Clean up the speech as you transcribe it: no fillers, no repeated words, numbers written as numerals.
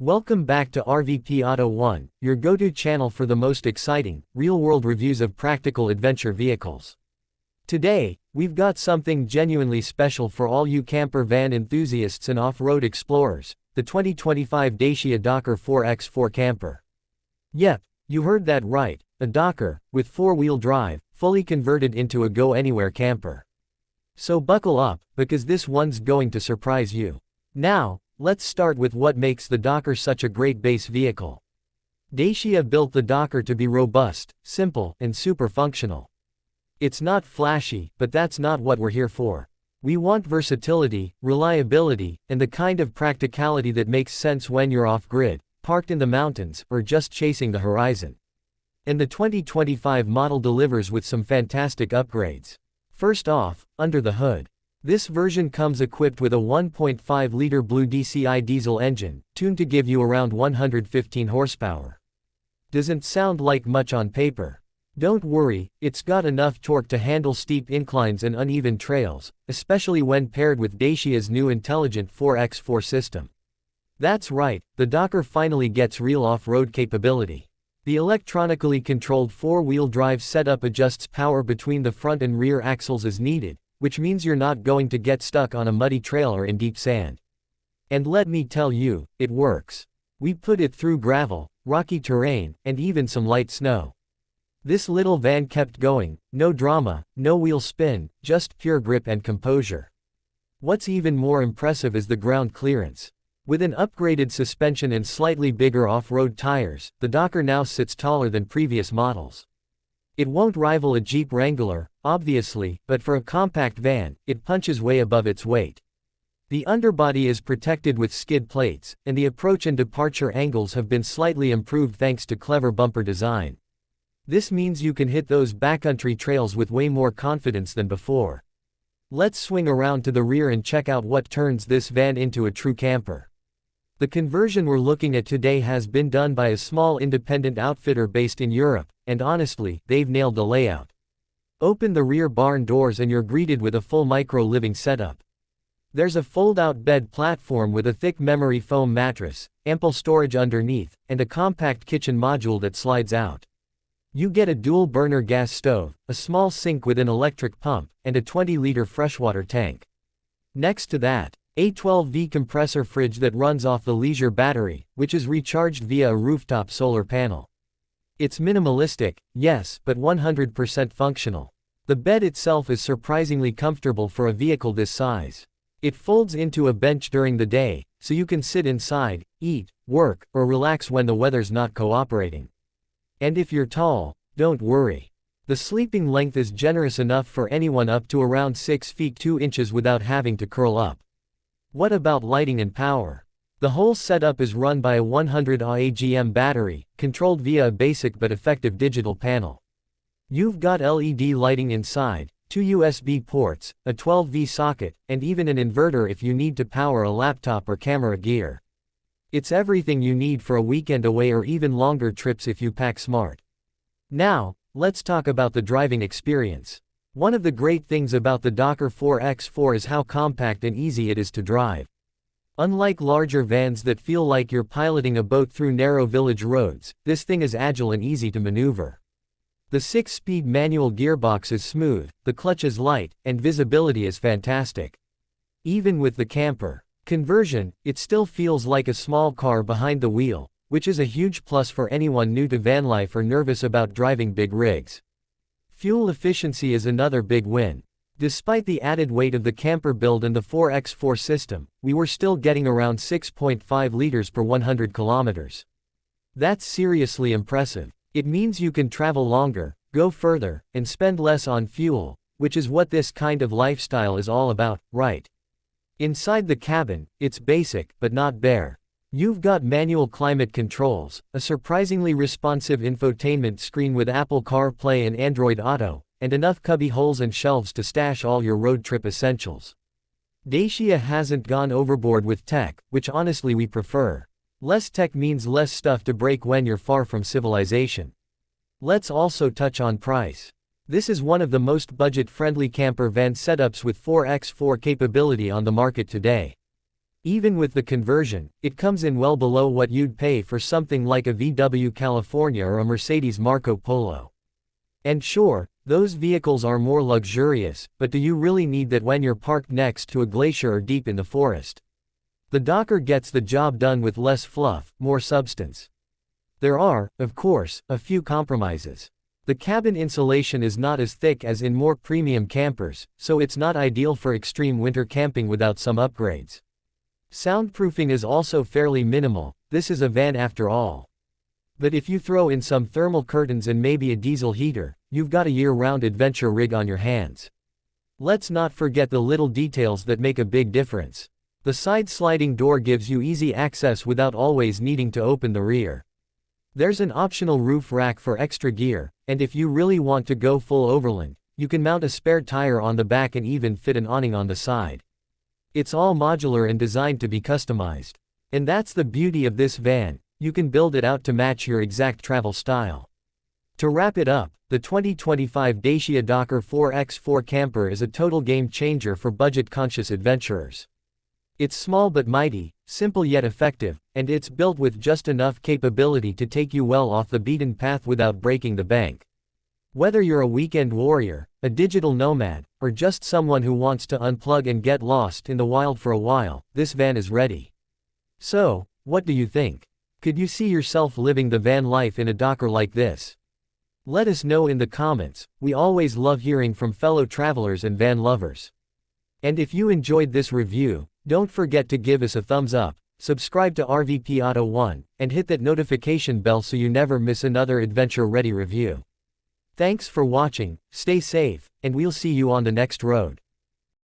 Welcome back to RVP Auto1, your go-to channel for the most exciting, real-world reviews of practical adventure vehicles. Today, we've got something genuinely special for all you camper van enthusiasts and off-road explorers, the 2025 Dacia Dokker 4x4 camper. Yep, you heard that right, a Dokker, with four-wheel drive, fully converted into a go-anywhere camper. So buckle up, because this one's going to surprise you. Now, let's start with what makes the Dokker such a great base vehicle. Dacia built the Dokker to be robust, simple, and super functional. It's not flashy, but that's not what we're here for. We want versatility, reliability, and the kind of practicality that makes sense when you're off-grid, parked in the mountains, or just chasing the horizon. And the 2025 model delivers with some fantastic upgrades. First off, under the hood. This version comes equipped with a 1.5-liter blue DCI diesel engine, tuned to give you around 115 horsepower. Doesn't sound like much on paper. Don't worry, it's got enough torque to handle steep inclines and uneven trails, especially when paired with Dacia's new intelligent 4x4 system. That's right, the Dokker finally gets real off-road capability. The electronically controlled four-wheel drive setup adjusts power between the front and rear axles as needed, which means you're not going to get stuck on a muddy trail or in deep sand. And let me tell you, it works. We put it through gravel, rocky terrain, and even some light snow. This little van kept going, no drama, no wheel spin, just pure grip and composure. What's even more impressive is the ground clearance. With an upgraded suspension and slightly bigger off-road tires, the Dokker now sits taller than previous models. It won't rival a Jeep Wrangler, obviously, but for a compact van, it punches way above its weight. The underbody is protected with skid plates, and the approach and departure angles have been slightly improved thanks to clever bumper design. This means you can hit those backcountry trails with way more confidence than before. Let's swing around to the rear and check out what turns this van into a true camper. The conversion we're looking at today has been done by a small independent outfitter based in Europe, and honestly, they've nailed the layout. Open the rear barn doors and you're greeted with a full micro-living setup. There's a fold-out bed platform with a thick memory foam mattress, ample storage underneath, and a compact kitchen module that slides out. You get a dual-burner gas stove, a small sink with an electric pump, and a 20-liter freshwater tank. Next to that, a 12V compressor fridge that runs off the leisure battery, which is recharged via a rooftop solar panel. It's minimalistic, yes, but 100% functional. The bed itself is surprisingly comfortable for a vehicle this size. It folds into a bench during the day, so you can sit inside, eat, work, or relax when the weather's not cooperating. And if you're tall, don't worry. The sleeping length is generous enough for anyone up to around 6 feet 2 inches without having to curl up. What about lighting and power? The whole setup is run by a 100 Ah AGM battery, controlled via a basic but effective digital panel. You've got LED lighting inside, 2 USB ports, a 12V socket, and even an inverter if you need to power a laptop or camera gear. It's everything you need for a weekend away or even longer trips if you pack smart. Now, let's talk about the driving experience. One of the great things about the Dokker 4x4 is how compact and easy it is to drive. Unlike larger vans that feel like you're piloting a boat through narrow village roads, this thing is agile and easy to maneuver. The 6-speed manual gearbox is smooth, the clutch is light, and visibility is fantastic. Even with the camper conversion, it still feels like a small car behind the wheel, which is a huge plus for anyone new to van life or nervous about driving big rigs. Fuel efficiency is another big win. Despite the added weight of the camper build and the 4x4 system, we were still getting around 6.5 liters per 100 kilometers. That's seriously impressive. It means you can travel longer, go further, and spend less on fuel, which is what this kind of lifestyle is all about, right? Inside the cabin, it's basic, but not bare. You've got manual climate controls, a surprisingly responsive infotainment screen with Apple CarPlay and Android Auto, and enough cubby holes and shelves to stash all your road trip essentials. Dacia hasn't gone overboard with tech, which honestly we prefer. Less tech means less stuff to break when you're far from civilization. Let's also touch on price. This is one of the most budget-friendly camper van setups with 4x4 capability on the market today. Even with the conversion, it comes in well below what you'd pay for something like a VW California or a Mercedes Marco Polo. And sure, those vehicles are more luxurious, but do you really need that when you're parked next to a glacier or deep in the forest? The Dokker gets the job done with less fluff, more substance. There are, of course, a few compromises. The cabin insulation is not as thick as in more premium campers, so it's not ideal for extreme winter camping without some upgrades. Soundproofing is also fairly minimal, this is a van after all. But if you throw in some thermal curtains and maybe a diesel heater, you've got a year-round adventure rig on your hands. Let's not forget the little details that make a big difference. The side sliding door gives you easy access without always needing to open the rear. There's an optional roof rack for extra gear, and if you really want to go full overland, you can mount a spare tire on the back and even fit an awning on the side. It's all modular and designed to be customized. And that's the beauty of this van, you can build it out to match your exact travel style. To wrap it up, the 2025 Dacia Dokker 4x4 camper is a total game changer for budget-conscious adventurers. It's small but mighty, simple yet effective, and it's built with just enough capability to take you well off the beaten path without breaking the bank. Whether you're a weekend warrior, a digital nomad, or just someone who wants to unplug and get lost in the wild for a while, this van is ready. So, what do you think? Could you see yourself living the van life in a Dokker like this? Let us know in the comments, we always love hearing from fellow travelers and van lovers. And if you enjoyed this review, don't forget to give us a thumbs up, subscribe to RVP Auto1, and hit that notification bell so you never miss another adventure-ready review. Thanks for watching, stay safe, and we'll see you on the next road.